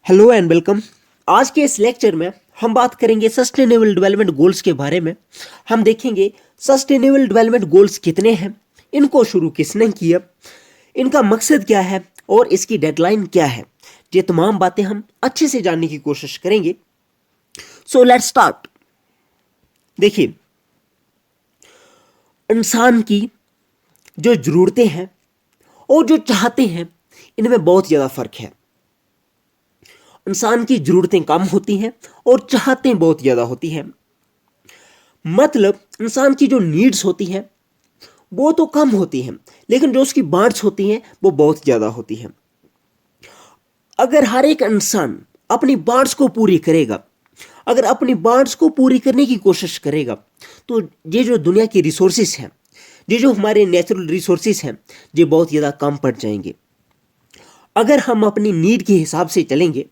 Hello and welcome. आज के इस लेक्चर में हम बात करेंगे सस्टेनेबल डेवलपमेंट गोल्स के बारे में। हम देखेंगे सस्टेनेबल डेवलपमेंट गोल्स कितने हैं, इनको शुरू किसने किया, इनका मकसद क्या है और इसकी डेडलाइन क्या है। ये तमाम बातें हम अच्छे से जानने की कोशिश करेंगे। So let's start. देखिए, इंसान की जो ज़रूरतें हैं और जो चाहते हैं, इनमें बहुत ज़्यादा फ़र्क है। इंसान की ज़रूरतें कम होती हैं और चाहतें बहुत ज़्यादा होती हैं। मतलब इंसान की जो नीड्स होती हैं वो तो कम होती हैं, लेकिन जो उसकी वांट्स होती हैं वो बहुत ज़्यादा होती हैं। अगर हर एक इंसान अपनी वांट्स को पूरी करेगा, अगर अपनी वांट्स को पूरी करने की कोशिश करेगा, तो ये जो दुनिया की रिसोर्सेज हैं, ये जो हमारे नेचुरल रिसोर्सेज हैं, ये बहुत ज़्यादा कम पड़ जाएंगे। अगर हम अपनी नीड के हिसाब से चलेंगे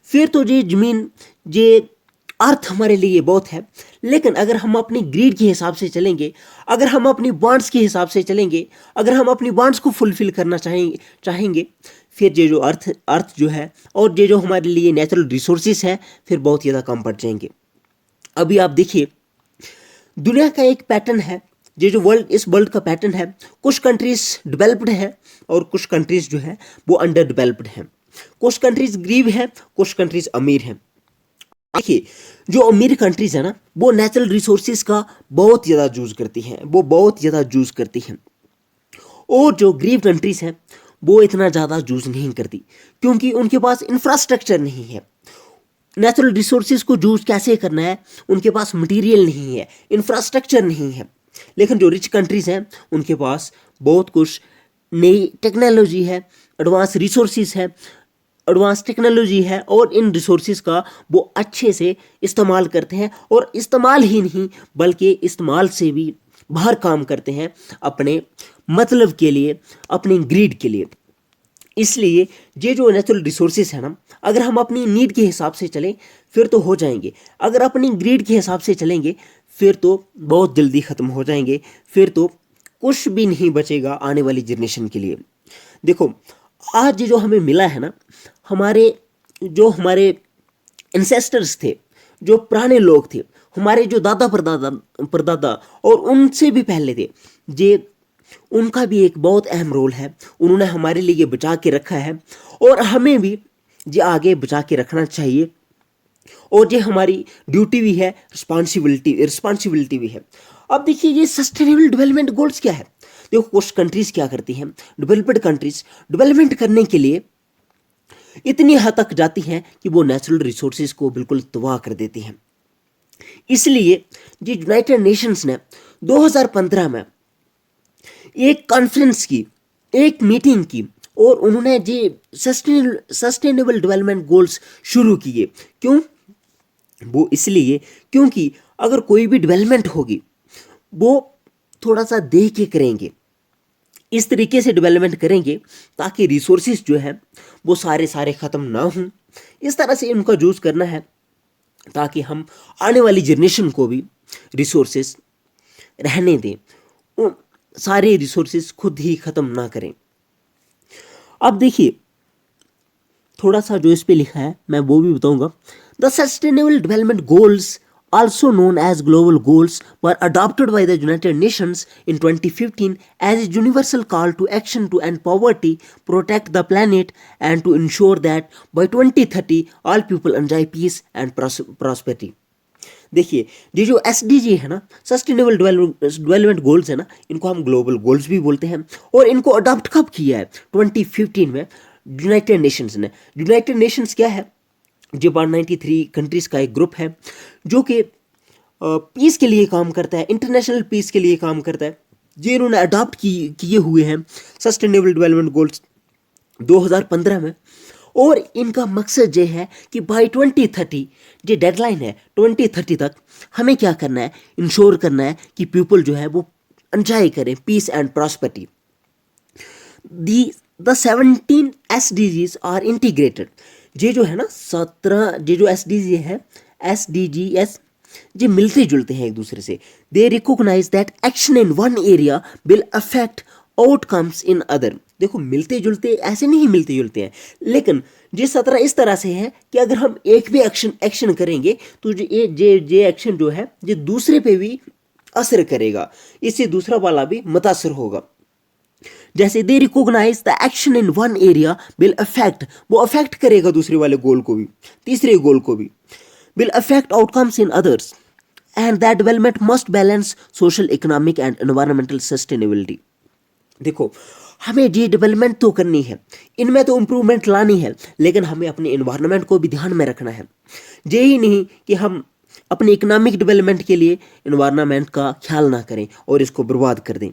फिर तो ये ज़मीन, ये अर्थ हमारे लिए बहुत है। लेकिन अगर हम अपनी ग्रीड के हिसाब से चलेंगे, अगर हम अपनी वांट्स के हिसाब से चलेंगे, अगर हम अपनी वांट्स को फुलफिल करना चाहेंगे, फिर ये जो अर्थ जो है और ये जो हमारे लिए नेचुरल रिसोर्सेज है, फिर बहुत ज़्यादा कम पड़ जाएंगे। अभी आप देखिए, दुनिया का एक पैटर्न है, ये जो इस वर्ल्ड का पैटर्न है, कुछ कंट्रीज डेवलप्ड है और कुछ कंट्रीज जो है वो अंडर डेवलप्ड हैं। कुछ कंट्रीज गरीब है, कुछ कंट्रीज अमीर हैं। देखिए, जो अमीर कंट्रीज है ना, वो नेचुरल रिसोर्सेज का बहुत ज़्यादा यूज करती हैं, वो बहुत ज़्यादा यूज करती हैं। और जो गरीब कंट्रीज हैं वो इतना ज़्यादा यूज नहीं करती, क्योंकि उनके पास इंफ्रास्ट्रक्चर नहीं है। नेचुरल रिसोर्सेज को यूज कैसे करना है, उनके पास मटेरियल नहीं है, इंफ्रास्ट्रक्चर नहीं है। लेकिन जो रिच कंट्रीज हैं उनके पास बहुत कुछ नई टेक्नोलॉजी है, एडवांस रिसोर्सेज है, एडवांस टेक्नोलॉजी है, और इन रिसोर्सेज का वो अच्छे से इस्तेमाल करते हैं। और इस्तेमाल ही नहीं बल्कि इस्तेमाल से भी बाहर काम करते हैं अपने मतलब के लिए, अपनी ग्रीड के लिए। इसलिए ये जो नेचुरल रिसोर्सेज है ना, अगर हम अपनी नीड के हिसाब से चलें फिर तो हो जाएंगे, अगर अपनी ग्रीड के हिसाब से चलेंगे फिर तो बहुत जल्दी ख़त्म हो जाएंगे, फिर तो कुछ भी नहीं बचेगा आने वाली जनरेशन के लिए। देखो, आज ये जो हमें मिला है ना, हमारे एंसेस्टर्स थे, जो पुराने लोग थे, हमारे जो दादा परदादा और उनसे भी पहले थे, ये उनका भी एक बहुत अहम रोल है। उन्होंने हमारे लिए बचा के रखा है और हमें भी ये आगे बचा के रखना चाहिए। और ये हमारी ड्यूटी भी है, रिस्पॉन्सिबिलिटी भी है। अब देखिए, ये सस्टेनेबल डेवलपमेंट गोल्स क्या है। देखो, कुछ कंट्रीज क्या करती हैं, डेवलप्ड कंट्रीज डेवलपमेंट करने के लिए इतनी हद तक जाती हैं कि वो नेचुरल रिसोर्सेज को बिल्कुल तबाह कर देती हैं। इसलिए ये यूनाइटेड नेशंस ने 2015 में एक कॉन्फ्रेंस की, एक मीटिंग की, और उन्होंने ये सस्टेनेबल डेवलपमेंट गोल्स शुरू किए। क्यों? वो इसलिए क्योंकि अगर कोई भी डेवलपमेंट होगी वो थोड़ा सा देख के करेंगे, इस तरीके से डेवलपमेंट करेंगे ताकि रिसोर्सेज जो है वो सारे ख़त्म ना हों। इस तरह से उनका यूज़ करना है ताकि हम आने वाली जनरेशन को भी रिसोर्सेज रहने दें, उन सारे रिसोर्सेज खुद ही ख़त्म ना करें। अब देखिए, थोड़ा सा जो इस पे लिखा है मैं वो भी बताऊंगा। The sustainable development goals, also known as global goals, were adopted by the United Nations in 2015 as a universal call to action to end poverty, protect the planet, and to ensure that by 2030 all people enjoy peace and prosperity. देखिए, ये जो SDG है ना, sustainable development goals है ना, इनको हम global goals भी बोलते हैं। और इनको अडॉप्ट कब किया है? 2015 में यूनाइटेड नेशंस ने। यूनाइटेड नेशंस क्या है? जो 193 कंट्रीज़ का एक ग्रुप है जो कि पीस के लिए काम करता है, इंटरनेशनल पीस के लिए काम करता है। ये इन्होंने अडॉप्ट किए हुए हैं सस्टेनेबल डेवलपमेंट गोल्स 2015 में। और इनका मकसद ये है कि बाई 2030, ये डेडलाइन है, 2030 तक हमें क्या करना है, इंश्योर करना है कि पीपल जो है वो एंजॉय करें peace and prosperity. The 17 SDGs are integrated. ये जो है ना 17, ये जो SDG है, SDGs, ये मिलते जुलते हैं एक दूसरे से। They recognise that action in one area will affect outcomes in other. देखो मिलते जुलते ऐसे नहीं मिलते जुलते हैं, लेकिन ये 17 इस तरह से है कि अगर हम एक भी एक्शन करेंगे तो ये एक्शन जो है ये दूसरे पे भी असर करेगा, इससे दूसरा वाला भी मुतासर होगा। जैसे they recognise the action in one area will affect, वो अफेक्ट करेगा दूसरे वाले गोल को भी, तीसरे गोल को भी, will affect outcomes in others and that development must balance social, economic and environmental sustainability. देखो हमें ये डेवलपमेंट तो करनी है, इनमें तो इम्प्रूवमेंट लानी है, लेकिन हमें अपने एनवायरनमेंट को भी ध्यान में रखना है। ये ही नहीं कि हम अपने इकोनॉमिक डेवलपमेंट के लिए एनवायरनमेंट का ख्याल ना करें और इसको बर्बाद कर दें।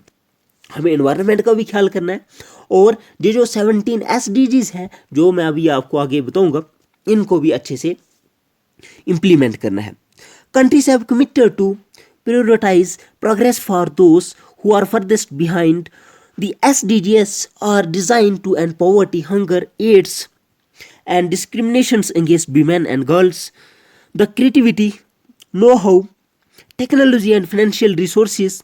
हमें एनवायरनमेंट का भी ख्याल करना है, और ये जो 17 SDGs हैं जो मैं अभी आपको आगे बताऊंगा, इनको भी अच्छे से इम्प्लीमेंट करना है। Countries have committed to prioritize progress for those who are furthest behind. The SDGs are designed to end poverty, hunger, AIDS, and discriminations against women and girls. The creativity, know-how, technology, and financial resources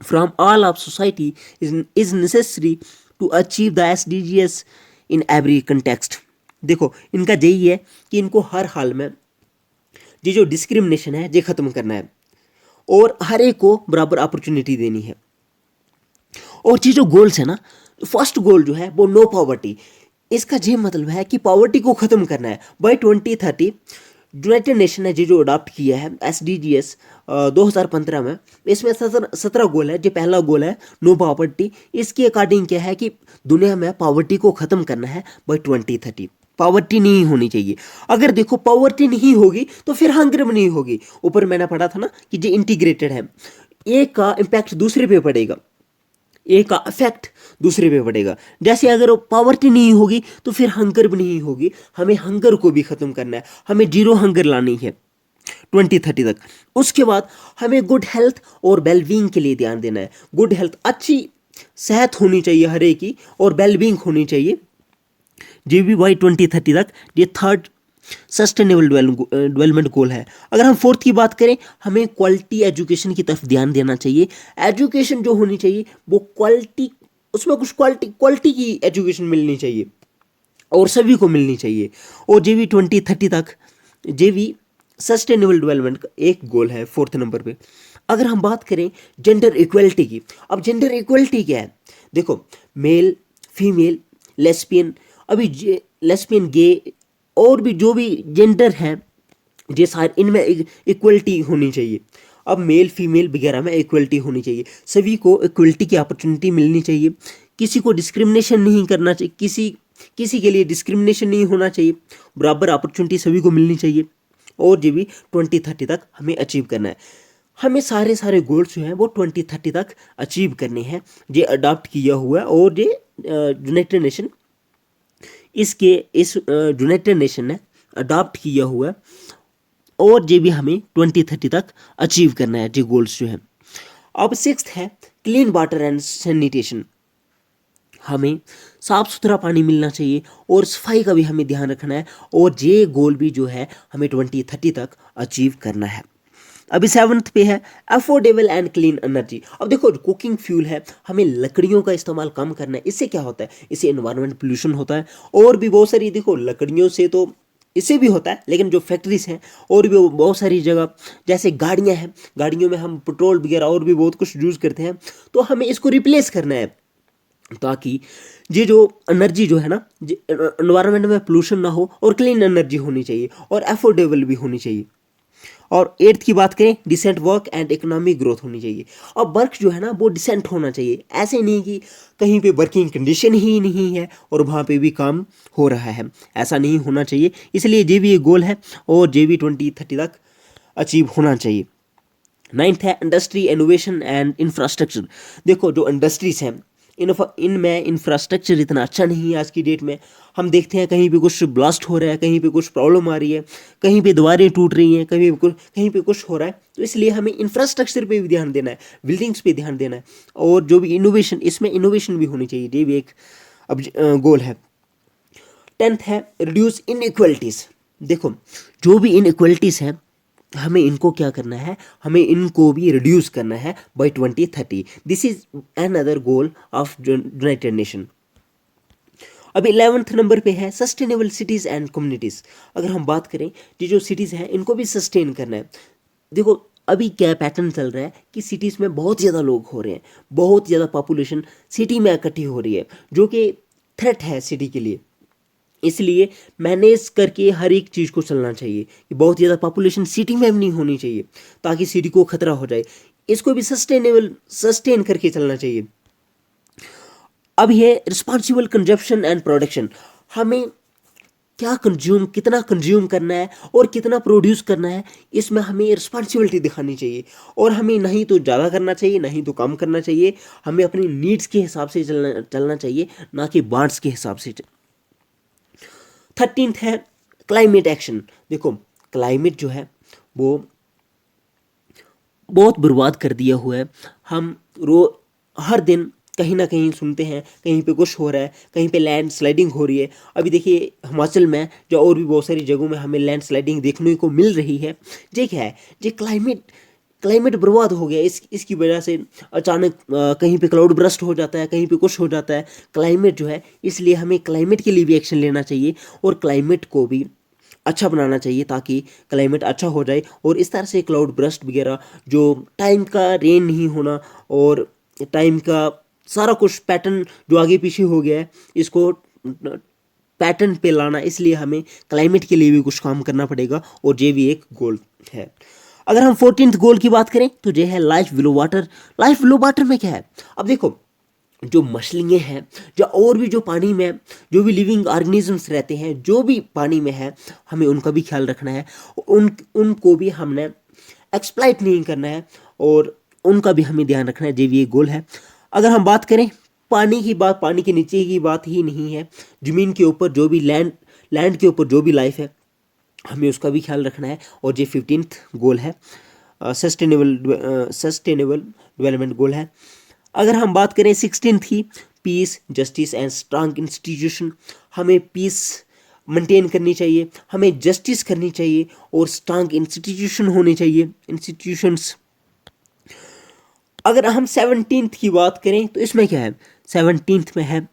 from all of society is necessary to achieve the SDGs in every context. देखो इनका यही है कि इनको हर हाल में ये जो discrimination है ये ख़त्म करना है और हर एक को बराबर अपॉर्चुनिटी देनी है। और ये जो गोल्स है ना, फर्स्ट गोल जो है वो नो पॉवर्टी, इसका ये मतलब है कि पॉवर्टी को ख़त्म करना है बाय 2030। यूनाइटेड नेशन ने ये जो अडॉप्ट किया है SDGs 2015 में, इसमें 17 गोल है। जो पहला गोल है नो पॉवर्टी, इसके अकॉर्डिंग क्या है कि दुनिया में पॉवर्टी को ख़त्म करना है बाय 2030। पॉवर्टी नहीं होनी चाहिए। अगर देखो पॉवर्टी नहीं होगी तो फिर हंगर भी नहीं होगी। ऊपर मैंने पढ़ा था ना कि ये इंटीग्रेटेड है, एक का इम्पैक्ट दूसरे पे पड़ेगा, एक का इफेक्ट दूसरे पे पड़ेगा। जैसे अगर पॉवर्टी नहीं होगी तो फिर हंगर भी नहीं होगी। हमें हंगर को भी ख़त्म करना है, हमें जीरो हंगर लानी है 2030 तक। उसके बाद हमें गुड हेल्थ और वेलबींग के लिए ध्यान देना है। गुड हेल्थ, अच्छी सेहत होनी चाहिए हर एक की, और वेलबींग होनी चाहिए। JBY 2030 तक ये थर्ड सस्टेनेबल डेवलपमेंट गोल है। अगर हम फोर्थ की बात करें, हमें क्वालिटी एजुकेशन की तरफ ध्यान देना चाहिए। एजुकेशन जो होनी चाहिए वो क्वालिटी, उसमें कुछ क्वालिटी की एजुकेशन मिलनी चाहिए और सभी को मिलनी चाहिए। और JB 2030 तक JB सस्टेनेबल डेवलपमेंट का एक गोल है 4th नंबर पे। अगर हम बात करें जेंडर इक्वलिटी की, अब जेंडर इक्वलिटी क्या है? देखो मेल, फीमेल, लेस्बियन, अभी लेस्बियन, गे और भी जो भी जेंडर हैं ये सारे, इनमें इक्वलिटी होनी चाहिए। अब मेल फीमेल वगैरह में इक्वलिटी होनी चाहिए, सभी को इक्वलिटी की अपॉर्चुनिटी मिलनी चाहिए, किसी को डिस्क्रिमिनेशन नहीं करना चाहिए, किसी के लिए डिस्क्रिमिनेशन नहीं होना चाहिए, बराबर अपॉर्चुनिटी सभी को मिलनी चाहिए। और ये भी 2030 तक हमें अचीव करना है। हमें सारे गोल्स जो हैं वो 2030 तक अचीव करने हैं। ये अडॉप्ट किया हुआ है और ये यूनाइटेड नेशन, इस यूनाइटेड नेशन ने अडॉप्ट किया हुआ है, और ये भी हमें 2030 तक अचीव करना है ये गोल्स जो है। अब 6th है क्लीन वाटर एंड सैनिटेशन। हमें साफ़ सुथरा पानी मिलना चाहिए और सफाई का भी हमें ध्यान रखना है, और ये गोल भी जो है हमें 2030 तक अचीव करना है। अभी 7th पे है अफोर्डेबल एंड क्लीन एनर्जी। अब देखो कुकिंग फ्यूल है, हमें लकड़ियों का इस्तेमाल कम करना है। इससे क्या होता है? इससे एनवायरनमेंट पोल्यूशन होता है, और भी बहुत सारी, देखो लकड़ियों से तो इससे भी होता है, लेकिन जो फैक्ट्रीज हैं और भी बहुत सारी जगह, जैसे गाड़ियां हैं, गाड़ियों में हम पेट्रोल वगैरह और भी बहुत कुछ यूज़ करते हैं, तो हमें इसको रिप्लेस करना है, ताकि ये जो एनर्जी जो है ना, एनवायरनमेंट में पोल्यूशन ना हो, और क्लीन एनर्जी होनी चाहिए और अफोर्डेबल भी होनी चाहिए। और 8th की बात करें, decent work and economic growth होनी चाहिए। अब वर्क जो है ना वो डिसेंट होना चाहिए, ऐसे नहीं कि कहीं पे वर्किंग कंडीशन ही नहीं है और वहाँ पे भी काम हो रहा है, ऐसा नहीं होना चाहिए। इसलिए ये भी एक गोल है और ये भी 2030 तक अचीव होना चाहिए। 9th है इंडस्ट्री, इनोवेशन एंड इंफ्रास्ट्रक्चर। देखो जो इंडस्ट्रीज हैं इनमें इंफ्रास्ट्रक्चर इतना अच्छा नहीं है आज की डेट में। हम देखते हैं कहीं पे कुछ ब्लास्ट हो रहा है, कहीं पे कुछ प्रॉब्लम आ रही है, कहीं पे दीवारें टूट रही हैं, कहीं पे कुछ हो रहा है। तो इसलिए हमें इंफ्रास्ट्रक्चर पे भी ध्यान देना है, बिल्डिंग्स पे ध्यान देना है, और जो भी इनोवेशन, इसमें इनोवेशन भी होनी चाहिए, ये भी एक अब गोल है। 10th है रिड्यूस इनइक्वलिटीज़। देखो जो भी इनइक्वलिटीज़ हैं हमें इनको क्या करना है, हमें इनको भी रिड्यूस करना है by 2030। This is another goal of United Nation. अब 11th नंबर पे है सस्टेनेबल सिटीज़ एंड कम्युनिटीज़। अगर हम बात करें, ये जो सिटीज़ हैं इनको भी सस्टेन करना है। देखो अभी क्या पैटर्न चल रहा है कि सिटीज़ में बहुत ज़्यादा लोग हो रहे हैं, बहुत ज़्यादा पॉपुलेशन सिटी में इकट्ठी हो रही है, जो कि थ्रेट है सिटी के लिए। इसलिए मैनेज करके हर एक चीज़ को चलना चाहिए कि बहुत ज़्यादा पॉपुलेशन सिटी में भी नहीं होनी चाहिए ताकि सिटी को खतरा हो जाए। इसको भी सस्टेन करके चलना चाहिए। अब ये रिस्पॉन्सिबल कंजप्शन एंड प्रोडक्शन, हमें क्या कंज्यूम, कितना कंज्यूम करना है और कितना प्रोड्यूस करना है, इसमें हमें रिस्पॉन्सिबिलिटी दिखानी चाहिए। और हमें नहीं तो ज़्यादा करना चाहिए, नहीं तो कम करना चाहिए। हमें अपनी नीड्स के हिसाब से चलना चाहिए, ना कि वांट्स के हिसाब से। 13th है क्लाइमेट एक्शन। देखो क्लाइमेट जो है वो बहुत बर्बाद कर दिया हुआ है। हम हर दिन कहीं ना कहीं सुनते हैं कहीं पे कुछ हो रहा है, कहीं पे लैंड स्लाइडिंग हो रही है। अभी देखिए हिमाचल में जो और भी बहुत सारी जगहों में हमें लैंड स्लाइडिंग देखने को मिल रही है। ये क्या है, ये क्लाइमेट बर्बाद हो गया। इसकी वजह से अचानक कहीं पे क्लाउड ब्रस्ट हो जाता है, कहीं पे कुछ हो जाता है क्लाइमेट जो है। इसलिए हमें क्लाइमेट के लिए भी एक्शन लेना चाहिए और क्लाइमेट को भी अच्छा बनाना चाहिए ताकि क्लाइमेट अच्छा हो जाए। और इस तरह से क्लाउड ब्रस्ट वगैरह, जो टाइम का रेन नहीं होना और टाइम का सारा कुछ पैटर्न जो आगे पीछे हो गया है, इसको पैटर्न पे लाना। इसलिए हमें क्लाइमेट के लिए भी कुछ काम करना पड़ेगा और ये भी एक गोल है। अगर हम 14th गोल की बात करें तो ये है life below water. Life below water में क्या है, अब देखो जो मछलियाँ हैं, जो और भी जो पानी में जो भी लिविंग ऑर्गेनिजम्स रहते हैं, जो भी पानी में है, हमें उनका भी ख्याल रखना है। उनको भी हमने एक्सप्लॉइट नहीं करना है और उनका भी हमें ध्यान रखना है। ये भी एक गोल है। अगर हम बात करें पानी की बात, पानी के नीचे की बात ही नहीं है, ज़मीन के ऊपर जो भी लैंड के ऊपर जो भी लाइफ है, हमें उसका भी ख्याल रखना है। और ये 15th गोल है, सस्टेनेबल डेवलपमेंट गोल है। अगर हम बात करें 16th की, piece justice and strong institution, हमें पीस मेंटेन करनी चाहिए, हमें जस्टिस करनी चाहिए और स्ट्रांग इंस्टीट्यूशन होने चाहिए, इंस्टीट्यूशंस। अगर हम 17th की बात करें तो इसमें क्या है, 17th में है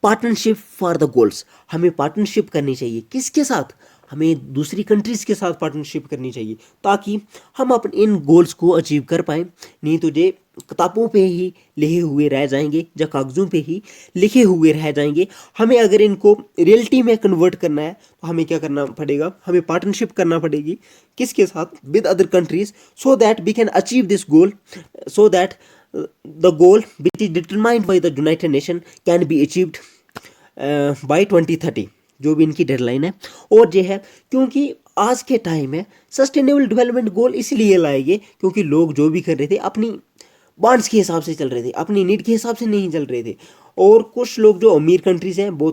पार्टनरशिप फॉर द गोल्स। हमें पार्टनरशिप करनी चाहिए, किसके साथ, हमें दूसरी कंट्रीज़ के साथ पार्टनरशिप करनी चाहिए ताकि हम अपने इन गोल्स को अचीव कर पाएँ। नहीं तो ये किताबों पे ही लिखे हुए रह जाएंगे या कागज़ों पे ही लिखे हुए रह जाएंगे। हमें अगर इनको रियलिटी में कन्वर्ट करना है तो हमें क्या करना पड़ेगा, हमें पार्टनरशिप करना पड़ेगी, किसके साथ, with other countries, so that we can achieve this goal, so that the goal which is determined by the United Nation can be achieved by 2030, जो भी इनकी डेडलाइन है। और ये है क्योंकि आज के टाइम में सस्टेनेबल डेवलपमेंट गोल इसलिए लाए गए क्योंकि लोग जो भी कर रहे थे अपनी वांट्स के हिसाब से चल रहे थे, अपनी नीड के हिसाब से नहीं चल रहे थे। और कुछ लोग जो अमीर कंट्रीज़ हैं वो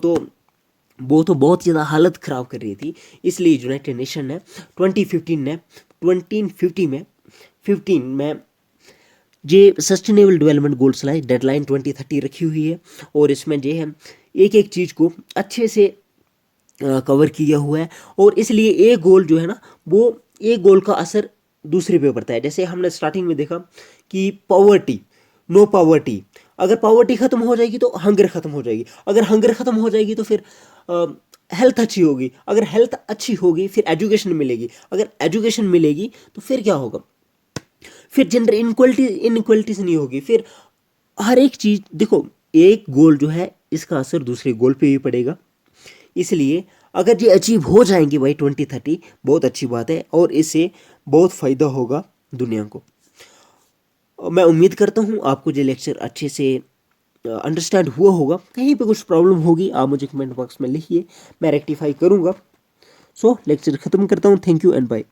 तो बहुत ज़्यादा हालत ख़राब कर रही थी। इसलिए यूनाइटेड नेशन ने 2015 में 15 में ये सस्टेनेबल डेवलपमेंट गोल्स लाए। डेडलाइन 2030 रखी हुई है और इसमें ये है एक एक चीज़ को अच्छे से कवर किया हुआ है। और इसलिए एक गोल जो है ना, वो एक गोल का असर दूसरे पे पड़ता है। जैसे हमने स्टार्टिंग में देखा कि पॉवर्टी, नो पॉवर्टी, अगर पॉवर्टी ख़त्म हो जाएगी तो हंगर ख़त्म हो जाएगी, अगर हंगर ख़त्म हो जाएगी तो फिर हेल्थ अच्छी होगी, अगर हेल्थ अच्छी होगी फिर एजुकेशन मिलेगी, अगर एजुकेशन मिलेगी तो फिर क्या होगा, फिर जेंडर इनक्वलिटीज नहीं होगी, फिर हर एक चीज़। देखो एक गोल जो है इसका असर दूसरे गोल पे भी पड़ेगा। इसलिए अगर ये अचीव हो जाएंगे बाई 2030 बहुत अच्छी बात है और इससे बहुत फ़ायदा होगा दुनिया को। मैं उम्मीद करता हूँ आपको ये लेक्चर अच्छे से अंडरस्टैंड हुआ होगा। कहीं पे कुछ प्रॉब्लम होगी आप मुझे कमेंट बॉक्स में लिखिए, मैं रेक्टिफाई करूँगा। सो लेक्चर ख़त्म करता हूँ। Thank you and bye.